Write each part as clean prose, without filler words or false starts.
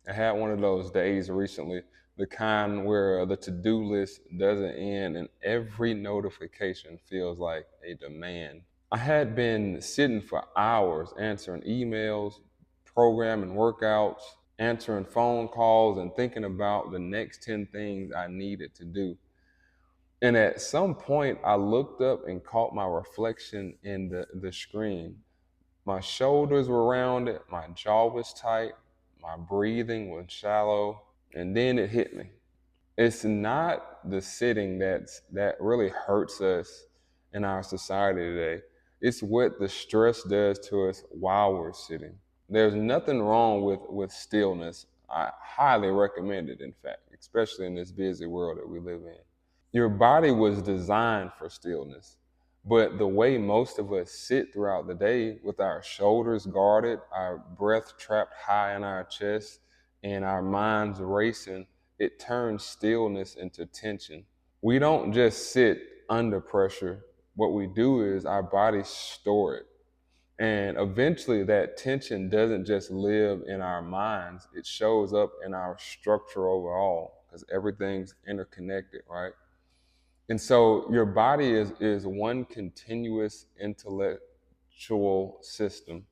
I had one of those days recently, the kind where the to-do list doesn't end and every notification feels like a demand. I had been sitting for hours answering emails, programming workouts, answering phone calls, and thinking about the next 10 things I needed to do. And at some point, I looked up and caught my reflection in the screen. My shoulders were rounded, my jaw was tight, my breathing was shallow, and then it hit me. It's not the sitting that really hurts us in our society today. It's what the stress does to us while we're sitting. There's nothing wrong with stillness. I highly recommend it, in fact, especially in this busy world that we live in. Your body was designed for stillness. But the way most of us sit throughout the day with our shoulders guarded, our breath trapped high in our chest, and our minds racing, it turns stillness into tension. We don't just sit under pressure. What we do is our bodies store it. And eventually, that tension doesn't just live in our minds, it shows up in our structure overall because everything's interconnected, right? And so your body is one continuous intellectual system,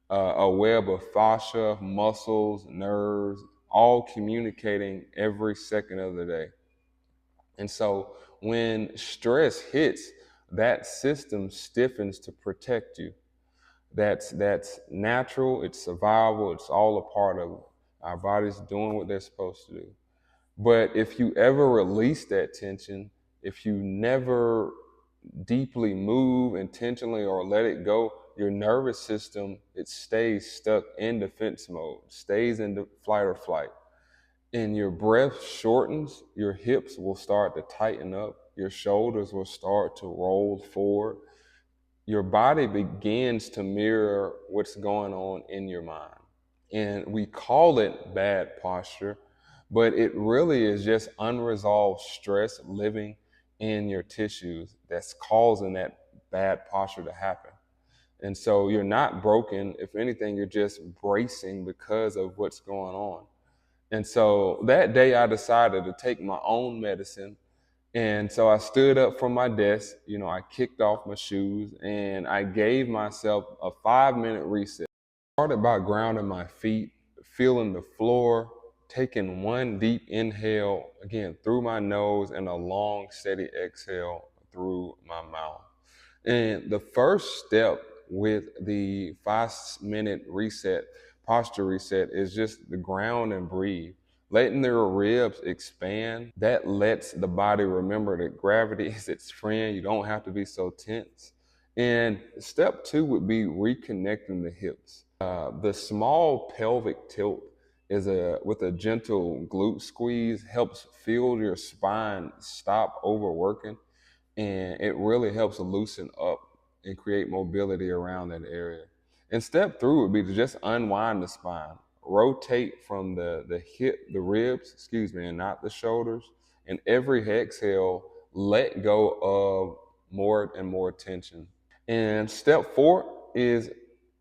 a web of fascia, muscles, nerves, all communicating every second of the day. And so when stress hits, that system stiffens to protect you. That's natural, it's survival, it's all a part of our bodies doing what they're supposed to do. But if you ever release that tension, if you never deeply move intentionally or let it go, your nervous system, it stays stuck in defense mode, stays in the flight or flight. And your breath shortens, your hips will start to tighten up, your shoulders will start to roll forward. Your body begins to mirror what's going on in your mind. And we call it bad posture, but it really is just unresolved stress living in your tissues that's causing that bad posture to happen. And so you're not broken. If anything, you're just bracing because of what's going on. And so that day I decided to take my own medicine. And so I stood up from my desk, I kicked off my shoes and I gave myself a 5-minute reset. Started by grounding my feet, feeling the floor, taking one deep inhale, again, through my nose and a long, steady exhale through my mouth. And the first step with the 5-minute reset, posture reset, is just the ground and breathe. Letting their ribs expand, that lets the body remember that gravity is its friend. You don't have to be so tense. And step two would be reconnecting the hips. The small pelvic tilt is with a gentle glute squeeze helps feel your spine stop overworking, and it really helps loosen up and create mobility around that area. And step three would be to just unwind the spine, rotate from the hip, the ribs, and not the shoulders. And every exhale, let go of more and more tension. And step four is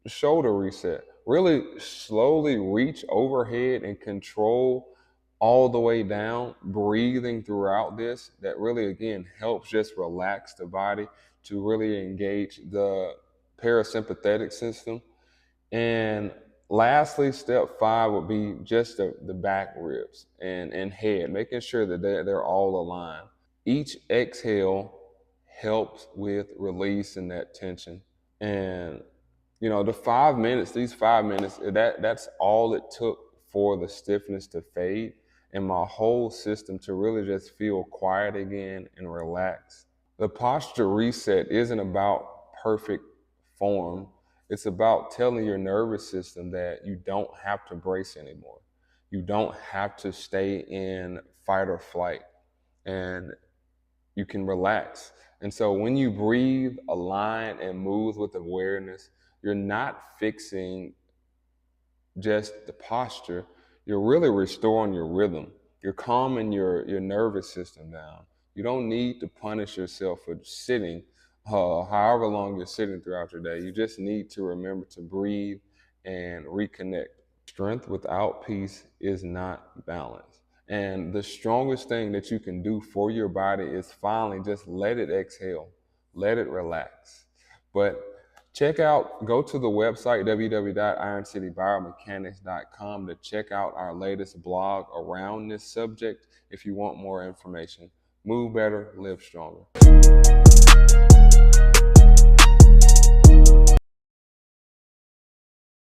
shoulder reset. Really slowly reach overhead and control all the way down, breathing throughout this. That really, again, helps just relax the body to really engage the parasympathetic system. And lastly, step five would be just the back ribs and head, making sure that they're all aligned. Each exhale helps with releasing that tension. And the 5 minutes, these 5 minutes, that's all it took for the stiffness to fade and my whole system to really just feel quiet again and relax. The posture reset isn't about perfect form. It's about telling your nervous system that you don't have to brace anymore. You don't have to stay in fight or flight, and you can relax. And so when you breathe, align, and move with awareness, you're not fixing just the posture. You're really restoring your rhythm. You're calming your nervous system down. You don't need to punish yourself for sitting, however long you're sitting throughout your day. You just need to remember to breathe and reconnect. Strength without peace is not balance. And the strongest thing that you can do for your body is finally just let it exhale, let it relax. But go to the website www.ironcitybiomechanics.com to check out our latest blog around this subject if you want more information. Move better, live stronger.